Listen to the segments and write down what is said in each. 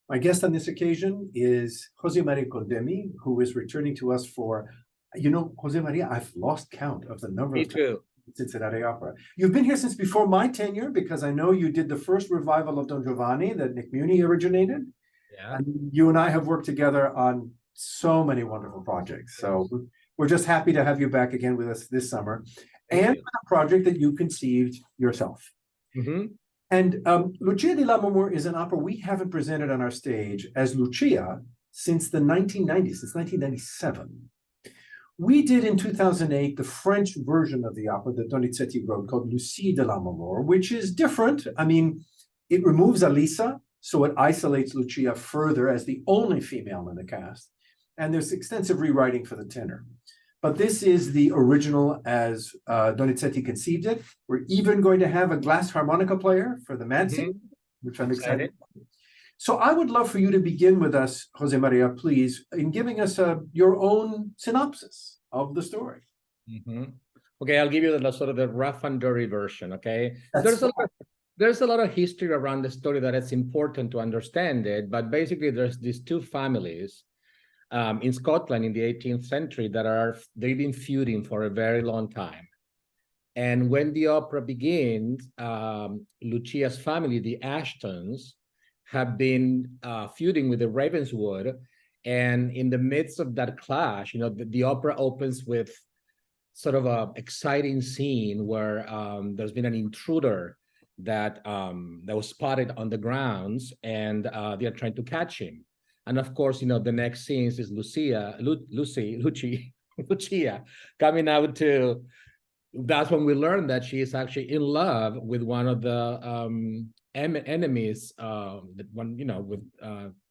My guest on this occasion is Jose Maria Condemi, who is returning to us for, Jose Maria, I've lost count of the number of times Cincinnati Opera. You've been here since before my tenure, because I know you did the first revival of Don Giovanni that Nick Muni originated. Yeah. And you and I have worked together on so many wonderful projects. So we're just happy to have you back again with us this summer. And a project that you conceived yourself. Mm-hmm. And Lucia di Lammermoor is an opera we haven't presented on our stage as Lucia since the 1990s, since 1997. We did in 2008 the French version of the opera that Donizetti wrote called LUCIA di Lammermoor, which is different. I mean, it removes Alisa, so it isolates Lucia further as the only female in the cast. And there's extensive rewriting for the tenor. But this is the original as Donizetti conceived it. We're even going to have a glass harmonica player for the mad scene, which I'm excited about. So I would love for you to begin with us, Jose Maria, please, in giving us your own synopsis of the story. Okay, I'll give you the sort of the rough and dirty version, okay? There's a lot of history around the story that it's important to understand it, but basically there's these two families in Scotland in the 18th century that they've been feuding for a very long time. And when the opera begins, Lucia's family, the Ashtons, have been feuding with the Ravenswood. And in the midst of that clash, the opera opens with sort of a exciting scene where there's been an intruder that was spotted on the grounds, and they're trying to catch him. And of course, the next scene is Lucia coming out to. That's when we learn that she is actually in love with one of the enemies. With a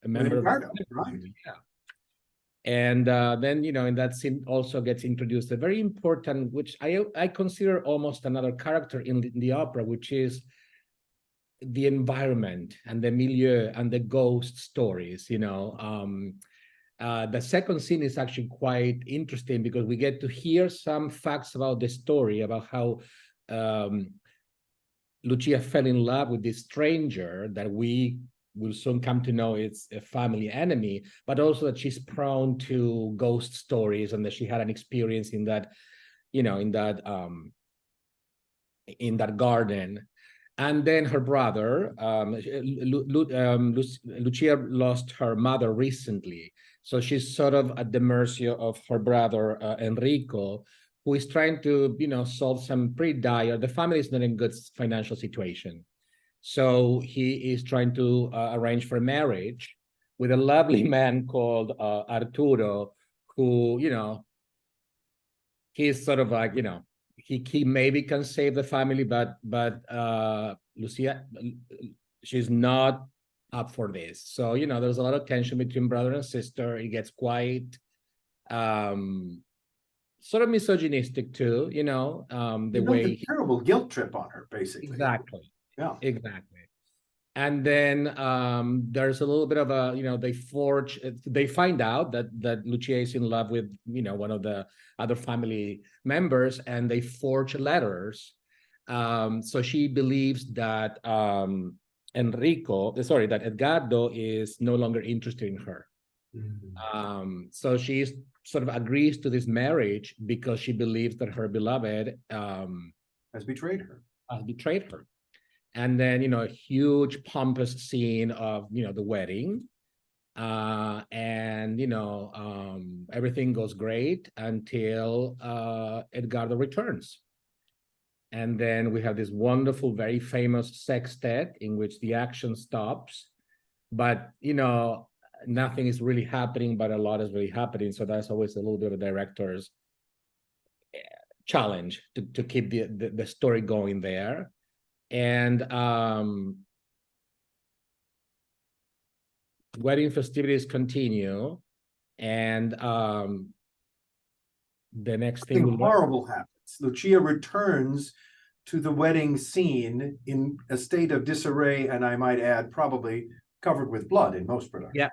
member of the family. Yeah. And then in that scene also gets introduced a very important, which I consider almost another character in the opera, which is the environment and the milieu and the ghost stories. The second scene is actually quite interesting because we get to hear some facts about the story, about how Lucia fell in love with this stranger that we will soon come to know it's a family enemy, but also that she's prone to ghost stories and that she had an experience in that, in that garden. And then her brother, Lucia lost her mother recently. So she's sort of at the mercy of her brother, Enrico, who is trying to, solve some pretty dire. The family is not in good financial situation. So he is trying to arrange for a marriage with a lovely man called Arturo, who, he's sort of like, he maybe can save the family, but Lucia, she's not up for this. So, there's a lot of tension between brother and sister. It gets quite sort of misogynistic too, the way a terrible guilt trip on her, basically. Exactly. Yeah. Exactly. And then there's a little bit of a, they find out that Lucia is in love with, one of the other family members, and they forge letters. So she believes that that Edgardo is no longer interested in her. So she sort of agrees to this marriage because she believes that her beloved has betrayed her. And then, a huge pompous scene of, the wedding. And, everything goes great until Edgardo returns. And then we have this wonderful, very famous sextet in which the action stops. But, nothing is really happening, but a lot is really happening. So that's always a little bit of a director's challenge to keep the story going there. And wedding festivities continue, and the next thing horrible happens. Lucia returns to the wedding scene in a state of disarray, and I might add, probably covered with blood in most productions. Yeah.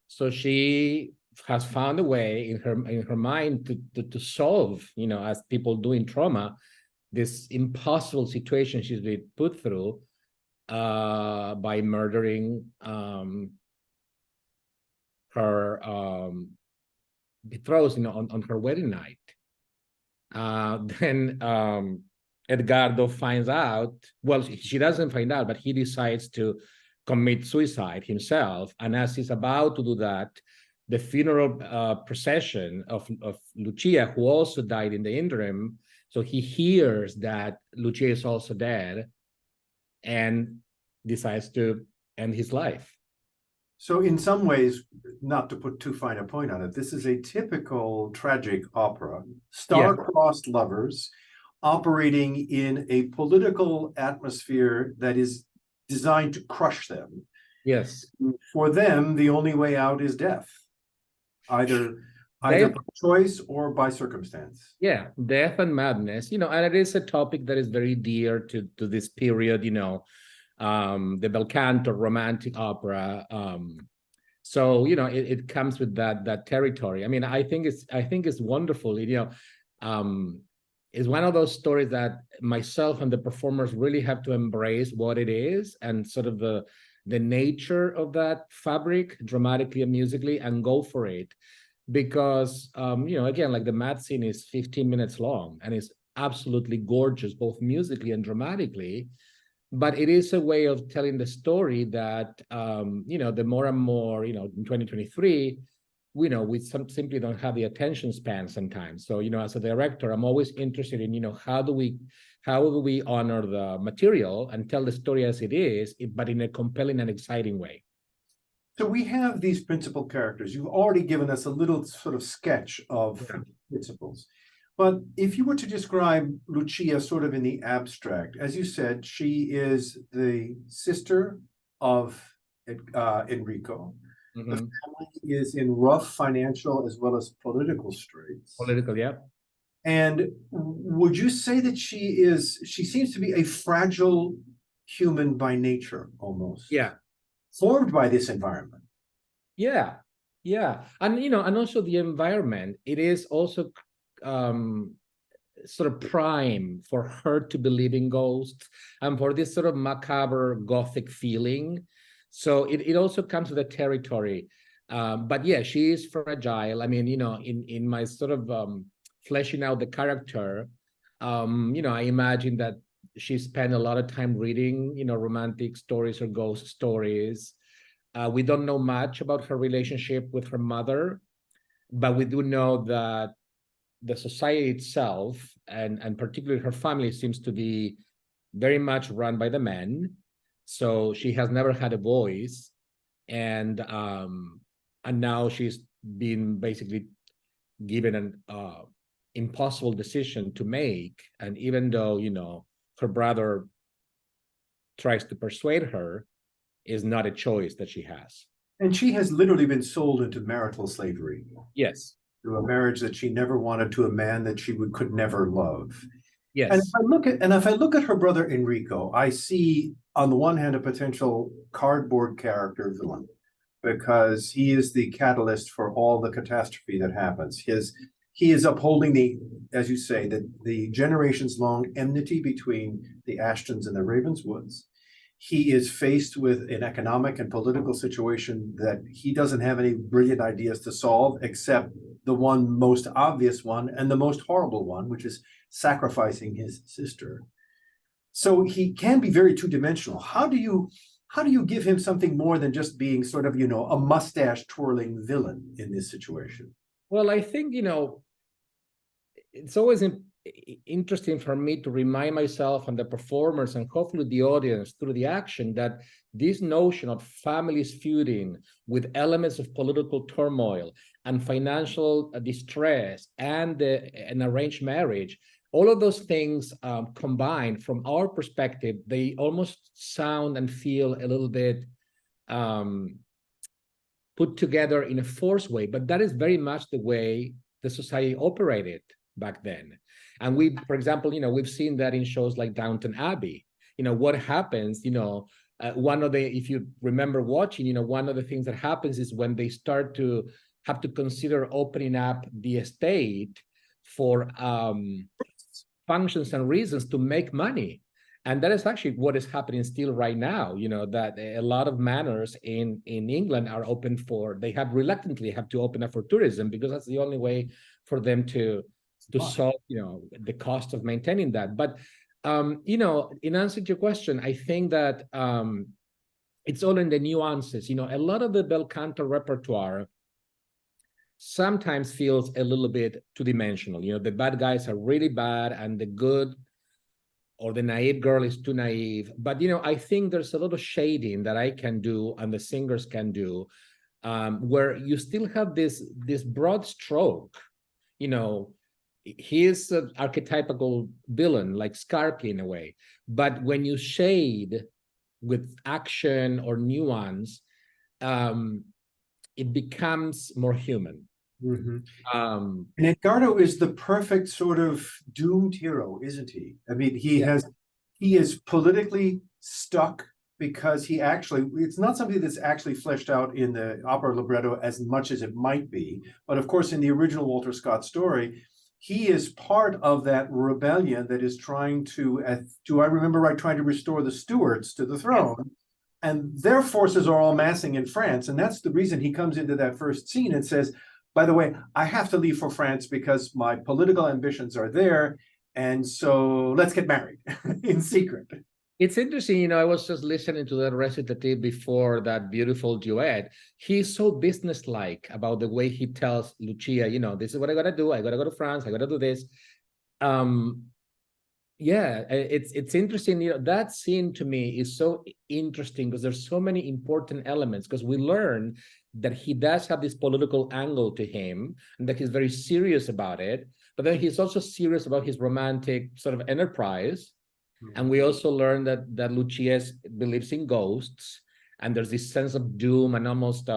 So she has found a way in her mind to solve, as people do in trauma, this impossible situation she's been put through. by murdering her betrothed, on her wedding night. Then Edgardo finds out, well, she doesn't find out, but he decides to commit suicide himself. And as he's about to do that, the funeral procession of Lucia, who also died in the interim, so he hears that Lucia is also dead and decides to end his life. So in some ways, not to put too fine a point on it, this is a typical tragic opera, star-crossed lovers operating in a political atmosphere that is designed to crush them. Yes. For them, the only way out is death, either by choice or by circumstance. Yeah, death and madness, and it is a topic that is very dear to this period, the bel canto, romantic opera. So it comes with that territory. I mean, I think it's wonderful. It's one of those stories that myself and the performers really have to embrace what it is and sort of the nature of that fabric, dramatically and musically, and go for it. Because again, like the mat scene is 15 minutes long and it's absolutely gorgeous, both musically and dramatically. But it is a way of telling the story that, the more and more, in 2023, we simply don't have the attention span sometimes. So, as a director, I'm always interested in, how do we honor the material and tell the story as it is, but in a compelling and exciting way. So we have these principal characters. You've already given us a little sort of sketch of principles. But if you were to describe Lucia sort of in the abstract, as you said, she is the sister of Enrico. Mm-hmm. The family is in rough financial as well as political straits. Political, yeah. And would you say that she seems to be a fragile human by nature, almost? Yeah. Formed by this environment. Yeah. And, and also the environment, it is also sort of prime for her to believe in ghosts and for this sort of macabre Gothic feeling. So it also comes with the territory. But yeah, she is fragile. I mean, in my sort of fleshing out the character, I imagine that she spent a lot of time reading, romantic stories or ghost stories. We don't know much about her relationship with her mother, but we do know that the society itself, and particularly her family, seems to be very much run by the men. So she has never had a voice, and now she's been basically given an impossible decision to make. And even though her brother tries to persuade her, is not a choice that she has. And she has literally been sold into marital slavery. Yes. To a marriage that she never wanted, to a man that she could never love. Yes. And if I look at her brother Enrico, I see on the one hand a potential cardboard character villain, because he is the catalyst for all the catastrophe that happens. He is upholding as you say, the generations-long enmity between the Ashtons and the Ravenswoods. He is faced with an economic and political situation that he doesn't have any brilliant ideas to solve, except the one most obvious one and the most horrible one, which is sacrificing his sister. So he can be very two-dimensional. How do you give him something more than just being sort of, a mustache twirling villain in this situation? Well, I think, it's always interesting for me to remind myself and the performers and hopefully the audience through the action that this notion of families feuding with elements of political turmoil and financial distress and an arranged marriage, all of those things combined, from our perspective, they almost sound and feel a little bit put together in a forced way, but that is very much the way the society operated back then. And we, for example, we've seen that in shows like Downton Abbey. What happens, if you remember watching, one of the things that happens is when they start to have to consider opening up the estate for functions and reasons to make money. And that is actually what is happening still right now, you know, that a lot of manors in England are open for, they have reluctantly have to open up for tourism, because that's the only way for them to solve, you know, the cost of maintaining that. But, you know, in answer to your question, I think that it's all in the nuances. You know, a lot of the bel canto repertoire sometimes feels a little bit two-dimensional. You know, the bad guys are really bad and the good or the naive girl is too naive. But, you know, I think there's a little shading that I can do and the singers can do, where you still have this broad stroke. You know, he is an archetypical villain, like Scarpi in a way. But when you shade with action or nuance, it becomes more human. Mm-hmm. And Edgardo is the perfect sort of doomed hero, isn't he? I mean, he is politically stuck because he actually, it's not something that's actually fleshed out in the opera libretto as much as it might be. But of course, in the original Walter Scott story, he is part of that rebellion that is trying to, do I remember right, trying to restore the Stuarts to the throne. Yes. And their forces are all massing in France. And that's the reason he comes into that first scene and says, by the way, I have to leave for France because my political ambitions are there. And so let's get married in secret. It's interesting, you know, I was just listening to that recitative before that beautiful duet. He's so businesslike about the way he tells Lucia, you know, this is what I gotta do. I gotta go to France. I gotta do this. Yeah, it's interesting. You know, that scene to me is so interesting because there's so many important elements, because we learn that he does have this political angle to him and that he's very serious about it. But then he's also serious about his romantic sort of enterprise. Mm-hmm. And we also learn that Lucia believes in ghosts, and there's this sense of doom and almost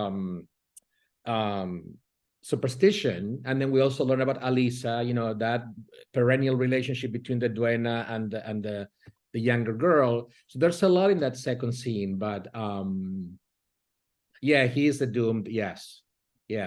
superstition. And then we also learn about Alisa, you know, that perennial relationship between the duenna and the younger girl. So there's a lot in that second scene, but yeah, he is a doomed, yes.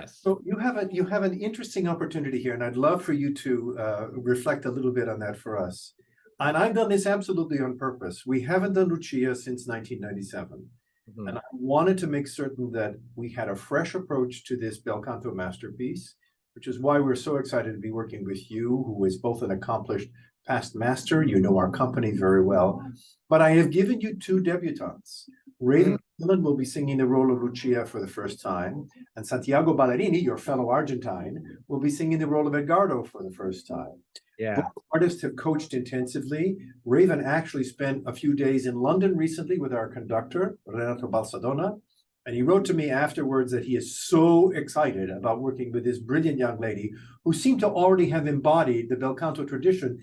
So you have an interesting opportunity here, and I'd love for you to reflect a little bit on that for us. And I've done this absolutely on purpose. We haven't done Lucia since 1997. Mm-hmm. And I wanted to make certain that we had a fresh approach to this bel canto masterpiece, which is why we're so excited to be working with you, who is both an accomplished past master. You know our company very well. But I have given you two debutantes. Raven Dillon will be singing the role of Lucia for the first time, and Santiago Ballerini, your fellow Argentine, will be singing the role of Edgardo for the first time. Yeah. Both artists have coached intensively. Raven actually spent a few days in London recently with our conductor, Renato Balsadona, and he wrote to me afterwards that he is so excited about working with this brilliant young lady who seemed to already have embodied the bel canto tradition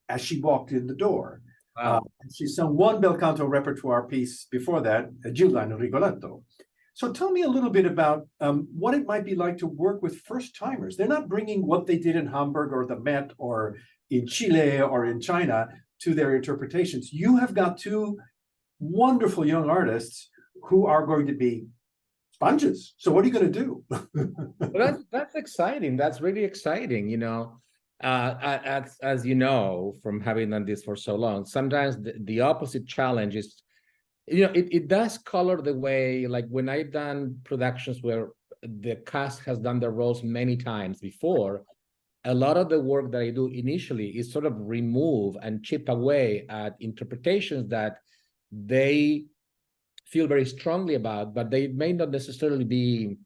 as she walked in the door. Wow. She sung one bel canto repertoire piece before that, Gilda and Rigoletto. So tell me a little bit about what it might be like to work with first-timers. They're not bringing what they did in Hamburg or the Met or in Chile or in China to their interpretations. You have got two wonderful young artists who are going to be sponges. So what are you going to do? Well, that's exciting. That's really exciting, you know. As you know, from having done this for so long, sometimes the opposite challenge is, you know, it does color the way, like when I've done productions where the cast has done their roles many times before, a lot of the work that I do initially is sort of remove and chip away at interpretations that they feel very strongly about, but they may not necessarily be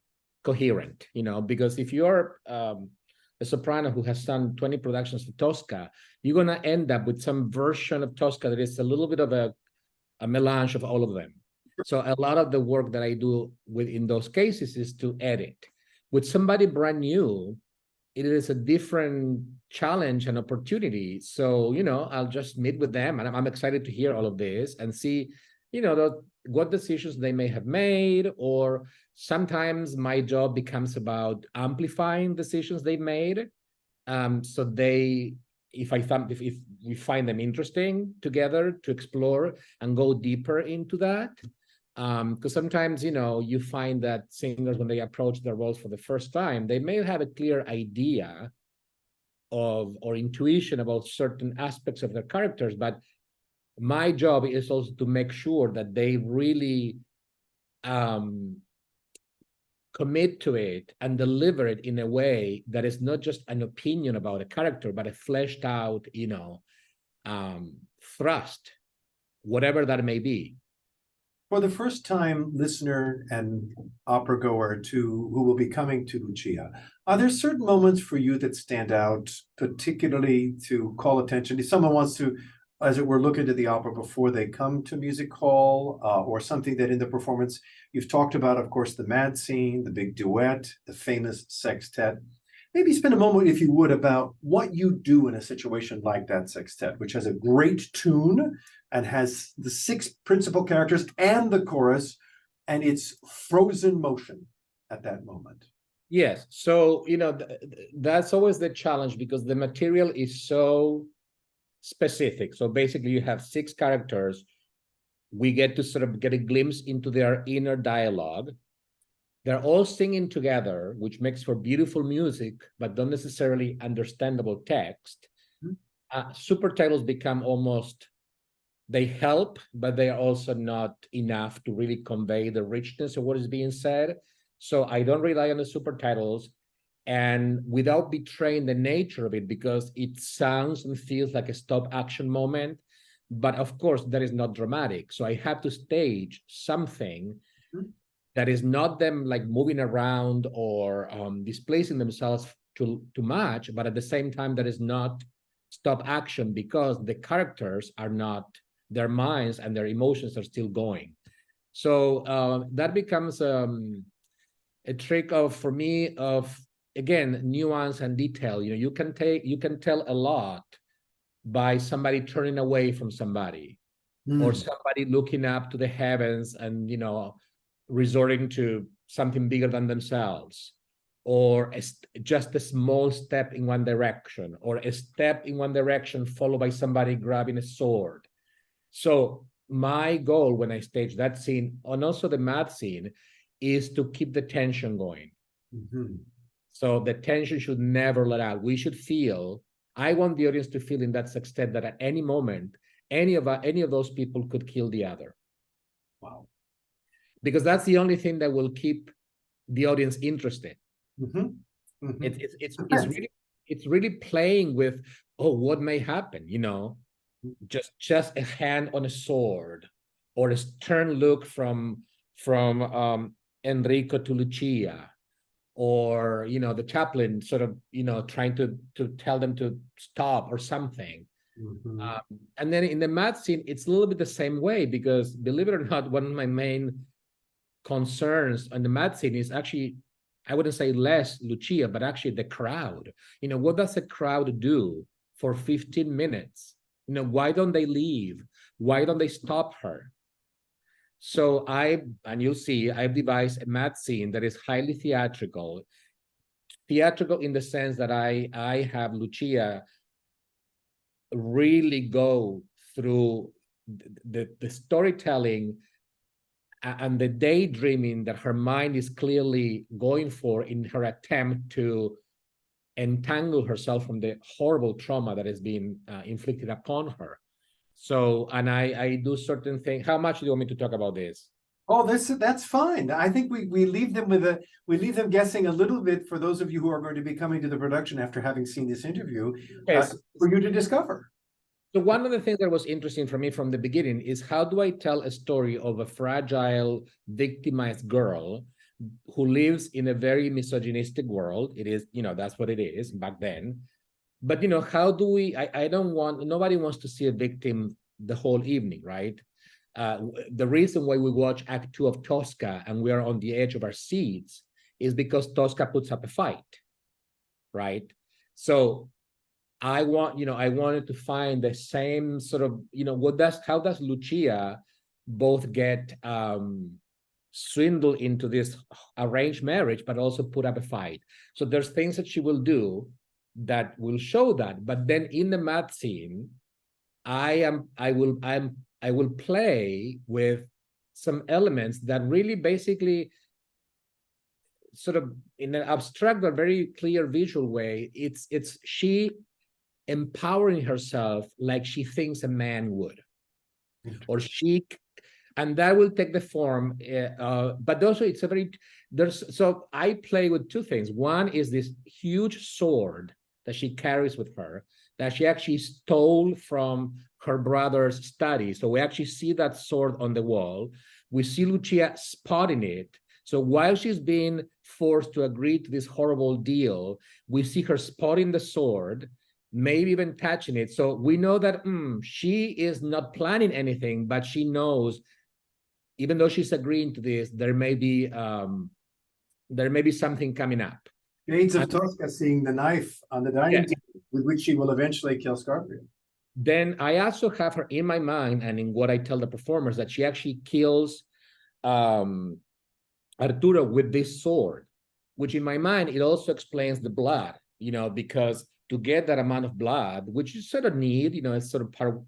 coherent, you know, because if you're a soprano who has done 20 productions of Tosca, you're going to end up with some version of Tosca that is a little bit of a melange of all of them. So a lot of the work that I do in those cases is to edit. With somebody brand new, it is a different challenge and opportunity. So, you know, I'll just meet with them, and I'm excited to hear all of this and see, you know, what decisions they may have made, or sometimes my job becomes about amplifying decisions they made. So if we find them interesting together to explore and go deeper into that. Because sometimes, you know, you find that singers, when they approach their roles for the first time, they may have a clear idea of or intuition about certain aspects of their characters, but my job is also to make sure that they really commit to it and deliver it in a way that is not just an opinion about a character, but a fleshed out, thrust, whatever that may be. For the first time listener and opera goer who will be coming to Lucia, are there certain moments for you that stand out, particularly to call attention? If someone wants to, as it were, look into the opera before they come to music hall, or something that in the performance you've talked about, of course, the mad scene, the big duet, the famous sextet. Maybe spend a moment, if you would, about what you do in a situation like that sextet, which has a great tune and has the 6 principal characters and the chorus, and it's frozen motion at that moment. Yes. So, that's always the challenge because the material is so specific. So basically you have 6 characters. We get to sort of get a glimpse into their inner dialogue. They're all singing together, which makes for beautiful music, but not necessarily understandable text. Super titles become almost, they help, but they are also not enough to really convey the richness of what is being said. So I don't rely on the super titles, and without betraying the nature of it, because it sounds and feels like a stop action moment, but of course that is not dramatic. So I have to stage something that is not them like moving around or displacing themselves too much, but at the same time that is not stop action, because the characters are not, their minds and their emotions are still going. So that becomes a trick for me of, again, nuance and detail. You can tell a lot by somebody turning away from somebody, or somebody looking up to the heavens and resorting to something bigger than themselves, or just a small step in one direction, or a step in one direction followed by somebody grabbing a sword. So my goal when I stage that scene, and also the mad scene, is to keep the tension going. So the tension should never let out. We should feel, I want the audience to feel in that sextet that at any moment, any of those people could kill the other. Wow. Because that's the only thing that will keep the audience interested. It's really playing with, what may happen, just a hand on a sword, or a stern look from Enrico to Lucia, or the chaplain sort of trying to tell them to stop or something. And then in the mad scene, it's a little bit the same way, because believe it or not, one of my main concerns on the mad scene is actually, I wouldn't say less Lucia, but actually the crowd. What does the crowd do for 15 minutes? Why don't they leave? Why don't they stop her? So and you'll see, I've devised a mad scene that is highly theatrical in the sense that I have Lucia really go through the storytelling and the daydreaming that her mind is clearly going for in her attempt to entangle herself from the horrible trauma that has been inflicted upon her. So, and I do certain things. How much do you want me to talk about this? Oh, that's fine. I think we leave them guessing a little bit, for those of you who are going to be coming to the production after having seen this interview, for you to discover. So one of the things that was interesting for me from the beginning is, how do I tell a story of a fragile, victimized girl who lives in a very misogynistic world? It is, that's what it is back then. But, how do we, nobody wants to see a victim the whole evening, right? The reason why we watch Act 2 of Tosca and we are on the edge of our seats is because Tosca puts up a fight, right? So I wanted to find the same sort of, how does Lucia both get swindled into this arranged marriage, but also put up a fight? So there's things that she will do that will show that. But then in the mad scene, I will play with some elements that really basically sort of in an abstract but very clear visual way, it's she empowering herself like she thinks a man would. or chic, and that will take the form. But also, it's a very so I play with two things. One is this huge sword that she carries with her, that she actually stole from her brother's study. So we actually see that sword on the wall. We see Lucia spotting it. So while she's being forced to agree to this horrible deal, we see her spotting the sword, maybe even touching it. So we know that she is not planning anything, but she knows, even though she's agreeing to this, there may be something coming up. Shades of Tosca seeing the knife on the dining table with which she will eventually kill Scarpia. Then I also have her in my mind, and in what I tell the performers, that she actually kills Arturo with this sword, which in my mind, it also explains the blood, because to get that amount of blood, which you sort of need, it's sort of part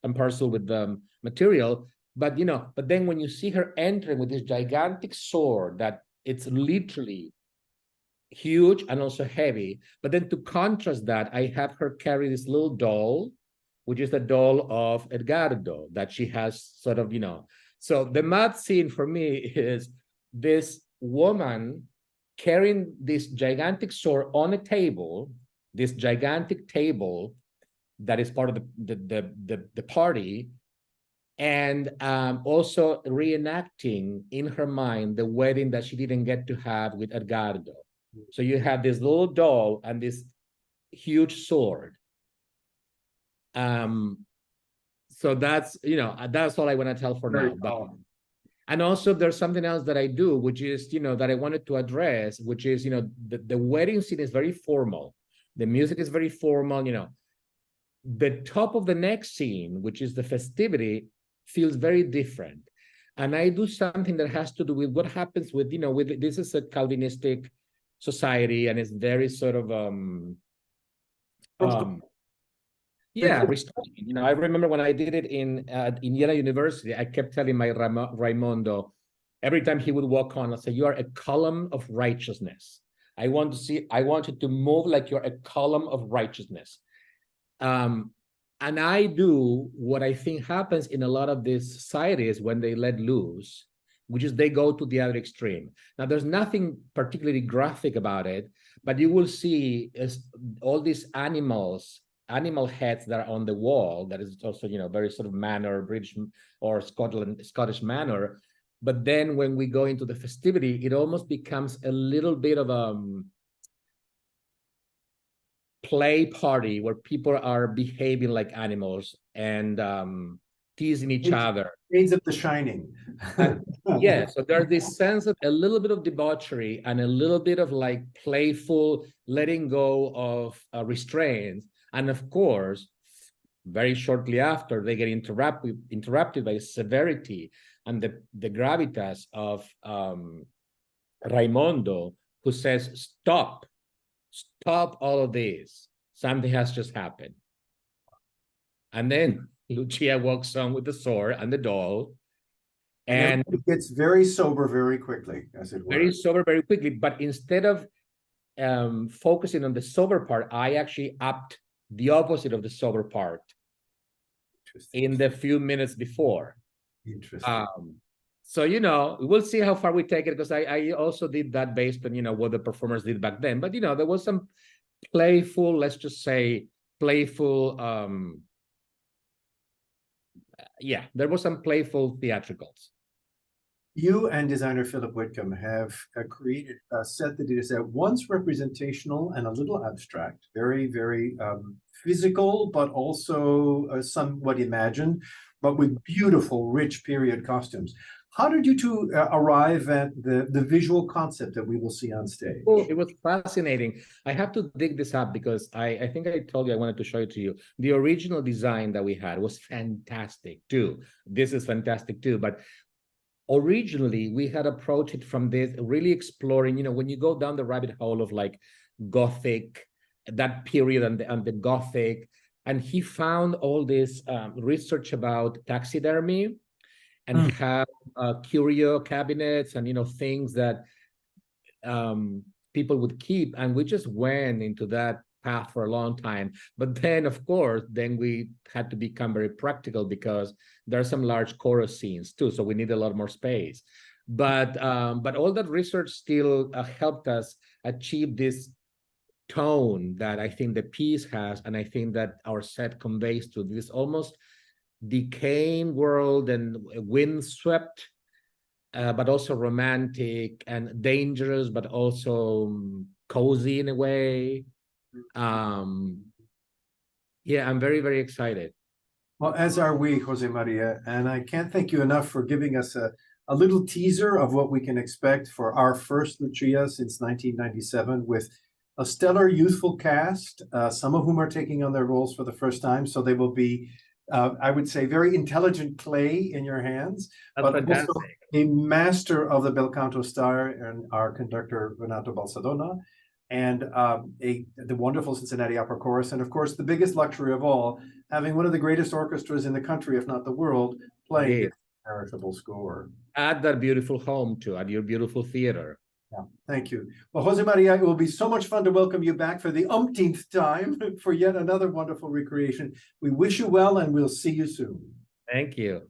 and parcel with the material. But, but then when you see her entering with this gigantic sword, that it's literally huge and also heavy. But then to contrast that, I have her carry this little doll, which is the doll of Edgardo that she has sort of, So the mad scene for me is this woman carrying this gigantic sword on a table, this gigantic table that is part of the party, and also reenacting in her mind the wedding that she didn't get to have with Edgardo. So you have this little doll and this huge sword. So that's, that's all I want to tell for now. But, and also there's something else that I do, which is, that I wanted to address, which is, the wedding scene is very formal. The music is very formal, The top of the next scene, which is the festivity, feels very different. And I do something that has to do with what happens with, with this is a Calvinistic society, and it's very sort of restricting. I remember when I did it in Indiana University, I kept telling my Raimondo, every time he would walk on, I say, "You are a column of righteousness. I want you to move like you're a column of righteousness." And I do what I think happens in a lot of these societies when they let loose, which is they go to the other extreme. Now, there's nothing particularly graphic about it, but you will see all these animal heads that are on the wall. That is also, very sort of manner, British or Scottish manner. But then when we go into the festivity, it almost becomes a little bit of a play party where people are behaving like animals and teasing each other. Shades of The Shining. Yeah, so there's this sense of a little bit of debauchery and a little bit of like playful letting go of restraints. And of course, very shortly after, they get interrupted by severity and the gravitas of Raimondo, who says, stop all of this. Something has just happened. And then Lucia walks on with the sword and the doll. And it gets very sober very quickly, as it were. Very sober very quickly. But instead of focusing on the sober part, I actually upped the opposite of the sober part in the few minutes before. Interesting. So, we'll see how far we take it, because I also did that based on, what the performers did back then. But, there was some playful, let's just say, playful, there was some playful theatricals. You and designer Philip Whitcomb have created a set that is at once representational and a little abstract, very, very physical, but also somewhat imagined, but with beautiful, rich period costumes. How did you two arrive at the visual concept that we will see on stage? Oh, it was fascinating. I have to dig this up because I think I told you I wanted to show it to you. The original design that we had was fantastic too. This is fantastic too. But originally, we had approached it from this, really exploring, when you go down the rabbit hole of like Gothic, that period and the Gothic, and he found all this research about taxidermy and have curio cabinets and things that people would keep, and we just went into that path for a long time. But then, of course, then we had to become very practical because there are some large chorus scenes too, so we need a lot more space. But all that research still helped us achieve this tone that I think the piece has, and I think that our set conveys to this almost decaying world and windswept, but also romantic and dangerous, but also cozy in a way. Yeah, I'm very, very excited. Well, as are we, Jose Maria, and I can't thank you enough for giving us a little teaser of what we can expect for our first Lucia since 1997, with a stellar youthful cast, some of whom are taking on their roles for the first time, so they will be, I would say, very intelligent clay in your hands, That's but fantastic. also a master of the bel canto style and our conductor, Renato Balsadona, and the wonderful Cincinnati Opera Chorus, and of course, the biggest luxury of all, having one of the greatest orchestras in the country, if not the world, playing this veritable score. Add that beautiful home to at your beautiful theater. Yeah, thank you. Well, Jose Maria, it will be so much fun to welcome you back for the umpteenth time for yet another wonderful recreation. We wish you well, and we'll see you soon. Thank you.